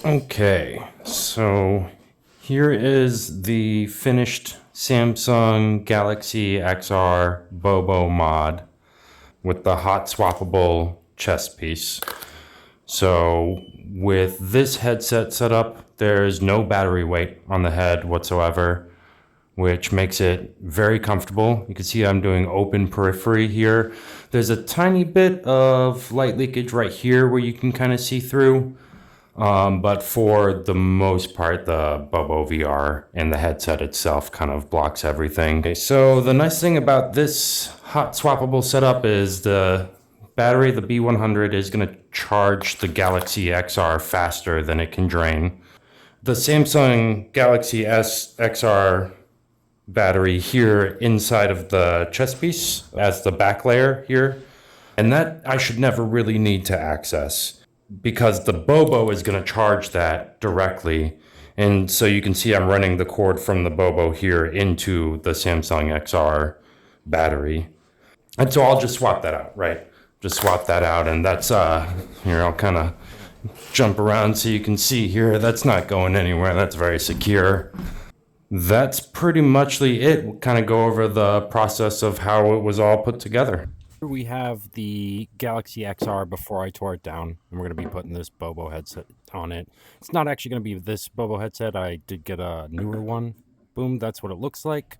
Okay, so here is the finished Samsung Galaxy XR Bobo mod with the hot swappable chest piece. So with this headset set up, there's no battery weight on the head whatsoever, which makes it very comfortable. You can see I'm doing open periphery here. There's a tiny bit of light leakage right here where you can kind of see through. But for the most part, the BoboVR and the headset itself kind of blocks everything. Okay, so the nice thing about this hot swappable setup is the battery, the B100, is going to charge the Galaxy XR faster than it can drain. The Samsung Galaxy S XR battery here inside of the chest piece as the back layer here, and that I should never really need to access because the Bobo is going to charge that directly. And so you can see I'm running the cord from the Bobo here into the Samsung XR battery. And so I'll just swap that out, right? Just swap that out. And that's, here, I'll kind of jump around so you can see here. That's not going anywhere. That's very secure. That's pretty muchly it. We'll kind of go over the process of how it was all put together. We have the Galaxy XR before I tore it down, and we're going to be putting this Bobo headset on it. It's not actually going to be this Bobo headset. I did get a newer one. Boom, that's what it looks like.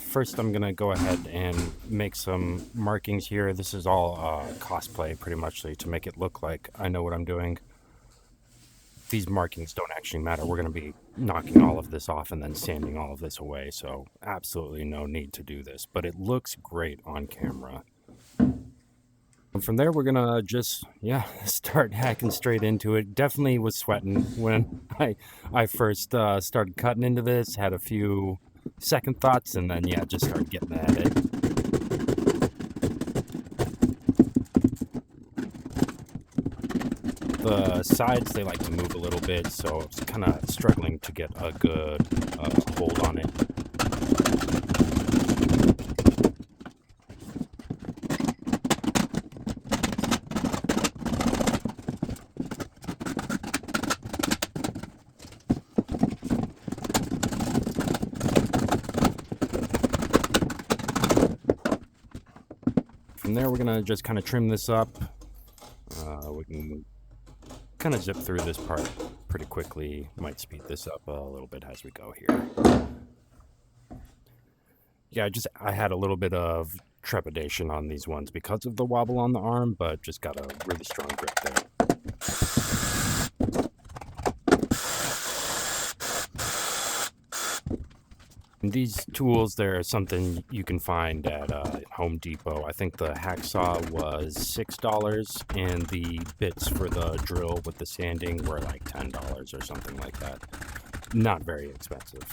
First, I'm going to go ahead and make some markings here. This is all cosplay, pretty much, to make it look like I know what I'm doing. These markings don't actually matter. We're going to be knocking all of this off and then sanding all of this away, so absolutely no need to do this, but it looks great on camera. And from there, we're going to just, start hacking straight into it. Definitely was sweating when I first started cutting into this, had a few second thoughts, and then, just started getting at it. The sides, they like to move a little bit, so it's kind of struggling to get a good hold on it. From there, we're going to just kind of trim this up. We can kind of zip through this part pretty quickly. Might speed this up a little bit as we go here. Yeah, I had a little bit of trepidation on these ones because of the wobble on the arm, but just got a really strong grip there. And these tools, they're something you can find at Home Depot. I think the hacksaw was $6, and the bits for the drill with the sanding were like $10 or something like that. Not very expensive.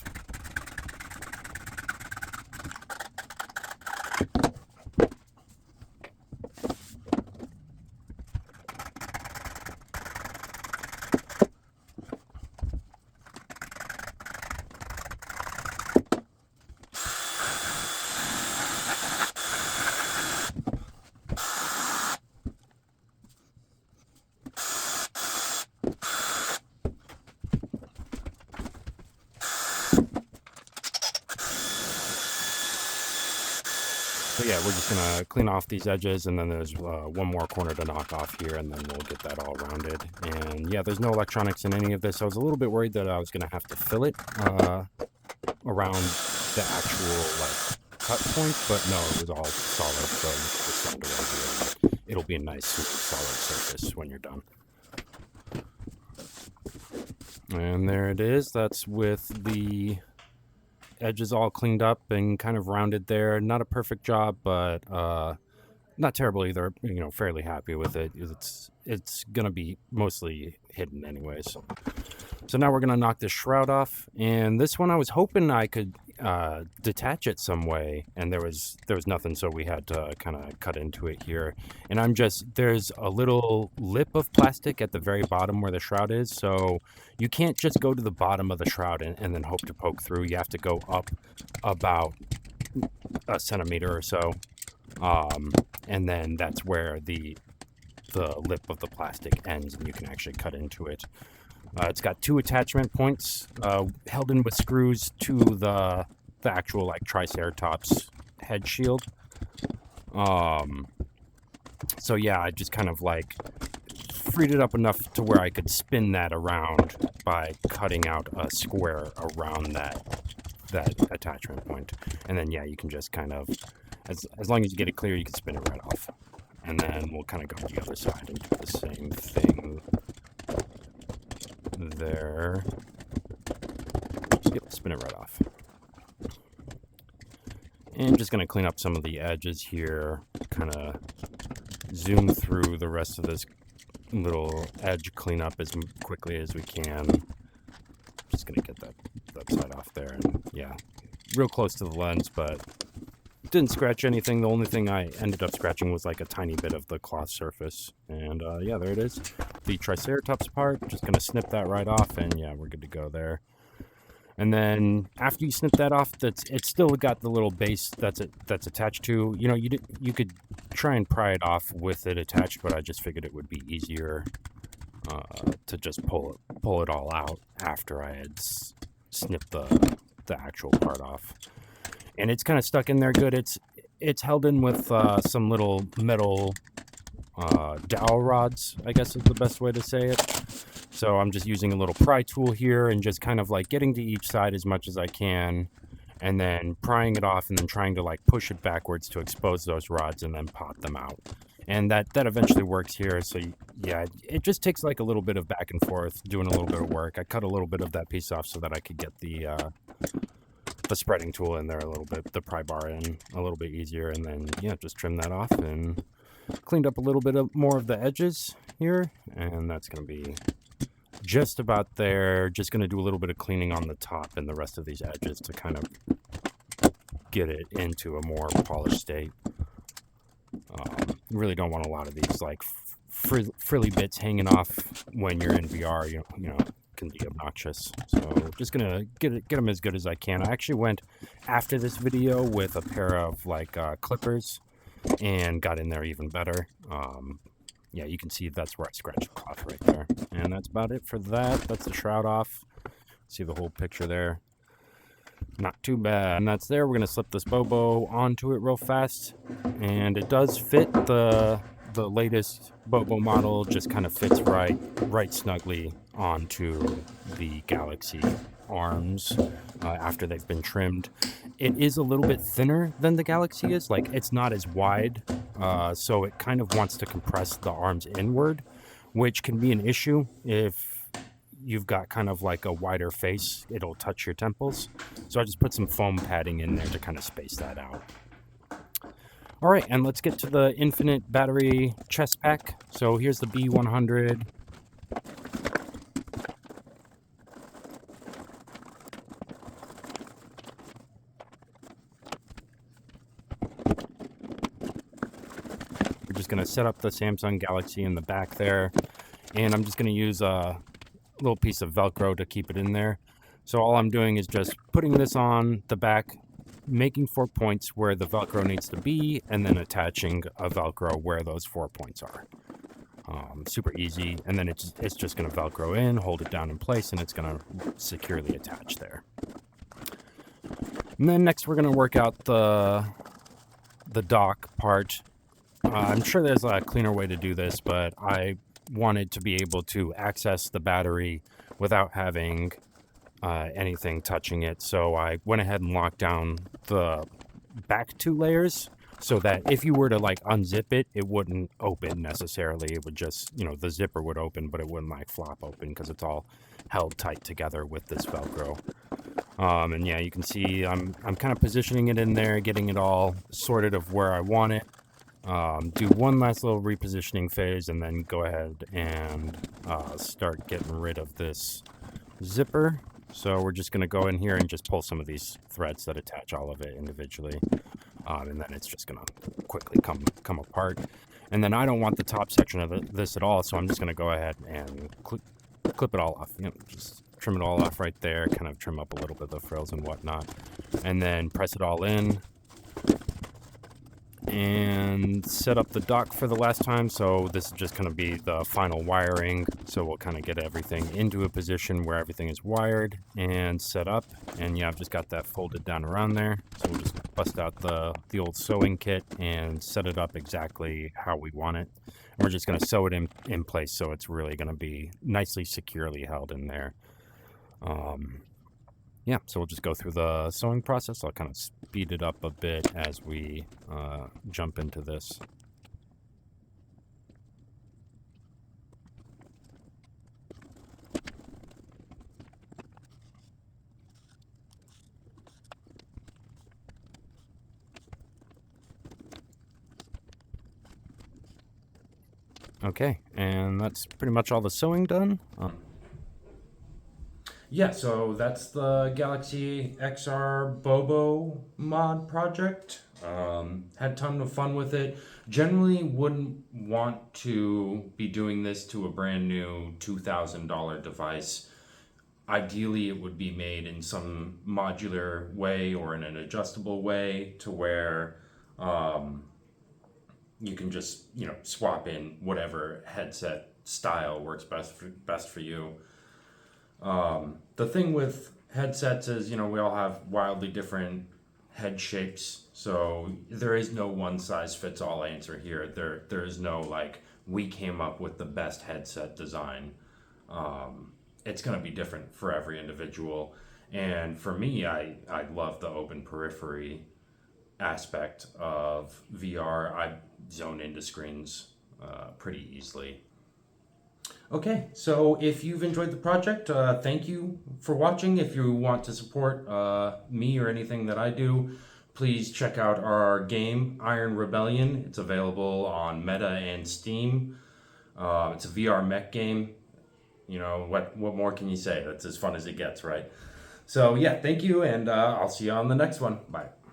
So yeah, we're just gonna clean off these edges, and then there's one more corner to knock off here, and then we'll get that all rounded. And yeah, there's no electronics in any of this. I was a little bit worried that I was gonna have to fill it around the actual cut point, but no, it was all solid, so you can just sand away here. It'll be a nice, smooth, solid surface when you're done. And there it is. That's with the edges all cleaned up and kind of rounded there. Not a perfect job, but not terrible either. Fairly happy with it. It's gonna be mostly hidden anyways. So now we're gonna knock this shroud off, and this one I was hoping I could detach it some way, and there was nothing, so we had to kind of cut into it here. And there's a little lip of plastic at the very bottom where the shroud is, so you can't just go to the bottom of the shroud and then hope to poke through. You have to go up about a centimeter or so. And then that's where the lip of the plastic ends, and you can actually cut into it. It's got 2 attachment points held in with screws to the actual like Triceratops head shield. So yeah, I just kind of like freed it up enough to where I could spin that around by cutting out a square around that attachment point. And then yeah, you can just kind of, as long as you get it clear, you can spin it right off. And then we'll kind of go to the other side and do the same thing there. Yep, spin it right off. And just going to clean up some of the edges here, kind of zoom through the rest of this little edge cleanup as quickly as we can. Just going to get that side off there. And yeah, real close to the lens, but didn't scratch anything. The only thing I ended up scratching was like a tiny bit of the cloth surface. And yeah, there it is. The Triceratops part, just going to snip that right off, and yeah, we're good to go there. And then after you snip that off, it's still got the little base that's attached to. You know, you could try and pry it off with it attached, but I just figured it would be easier to just pull it all out after I had snipped the actual part off. And it's kind of stuck in there good. It's held in with some little metal dowel rods, I guess is the best way to say it. So I'm just using a little pry tool here and just kind of like getting to each side as much as I can, and then prying it off and then trying to like push it backwards to expose those rods and then pop them out. And that eventually works here. So yeah, it just takes like a little bit of back and forth, doing a little bit of work. I cut a little bit of that piece off so that I could get the spreading tool in there a little bit, the pry bar in a little bit easier, and then yeah, just trim that off and cleaned up a little bit more of the edges here, and that's going to be just about there. Just going to do a little bit of cleaning on the top and the rest of these edges to kind of get it into a more polished state. You really don't want a lot of these like frilly bits hanging off when you're in VR. You know, can be obnoxious. So just gonna get them as good as I can. I actually went after this video with a pair of like clippers and got in there even better. Yeah, you can see that's where I scratched the cloth right there. And that's about it for that. That's the shroud off. See the whole picture there. Not too bad. And that's there. We're going to slip this Bobo onto it real fast. And it does fit the latest Bobo model. Just kind of fits right snugly onto the Galaxy arms after they've been trimmed. It is a little bit thinner than the Galaxy is. Like, it's not as wide, so it kind of wants to compress the arms inward, which can be an issue if you've got kind of like a wider face. It'll touch your temples. So I just put some foam padding in there to kind of space that out. All right, and let's get to the infinite battery chest pack. So here's the B100. We're just going to set up the Samsung Galaxy in the back there, and I'm just going to use a little piece of Velcro to keep it in there. So all I'm doing is just putting this on the back, making 4 points where the Velcro needs to be, and then attaching a Velcro where those 4 points are. Super easy, and then it's just going to Velcro in, hold it down in place, and it's going to securely attach there. And then next we're going to work out the dock part. I'm sure there's a cleaner way to do this, but I wanted to be able to access the battery without having anything touching it. So I went ahead and locked down the back 2 layers so that if you were to like unzip it, it wouldn't open necessarily. It would just, you know, the zipper would open, but it wouldn't like flop open because it's all held tight together with this Velcro. And yeah, you can see I'm kind of positioning it in there, getting it all sorted of where I want it. Do one last little repositioning phase and then go ahead and start getting rid of this zipper. So we're just going to go in here and just pull some of these threads that attach all of it individually. And then it's just going to quickly come apart. And then I don't want the top section of this at all, so I'm just going to go ahead and clip it all off. You know, just trim it all off right there, kind of trim up a little bit of the frills and whatnot. And then press it all in. and set up the dock for the last time. So this is just going to be the final wiring. So we'll kind of get everything into a position where everything is wired and set up. And yeah, I've just got that folded down around there. So we'll just bust out the old sewing kit and set it up exactly how we want it. And we're just going to sew it in place, so it's really going to be nicely securely held in there. Yeah, so we'll just go through the sewing process. I'll kind of speed it up a bit as we jump into this. Okay, and that's pretty much all the sewing done. Yeah, so that's the Galaxy XR Bobo mod project. Had a ton of fun with it. Generally wouldn't want to be doing this to a brand new $2,000 device. Ideally, it would be made in some modular way or in an adjustable way to where you can just, swap in whatever headset style works best for you. The thing with headsets is, we all have wildly different head shapes, so there is no one size fits all answer here. There is no like we came up with the best headset design. It's going to be different for every individual, and for me, I love the open periphery aspect of VR. I zone into screens pretty easily. Okay, so if you've enjoyed the project, thank you for watching. If you want to support me or anything that I do, please check out our game, Iron Rebellion. It's available on Meta and Steam. It's a VR mech game. What more can you say? That's as fun as it gets, right? So yeah, thank you, and I'll see you on the next one. Bye.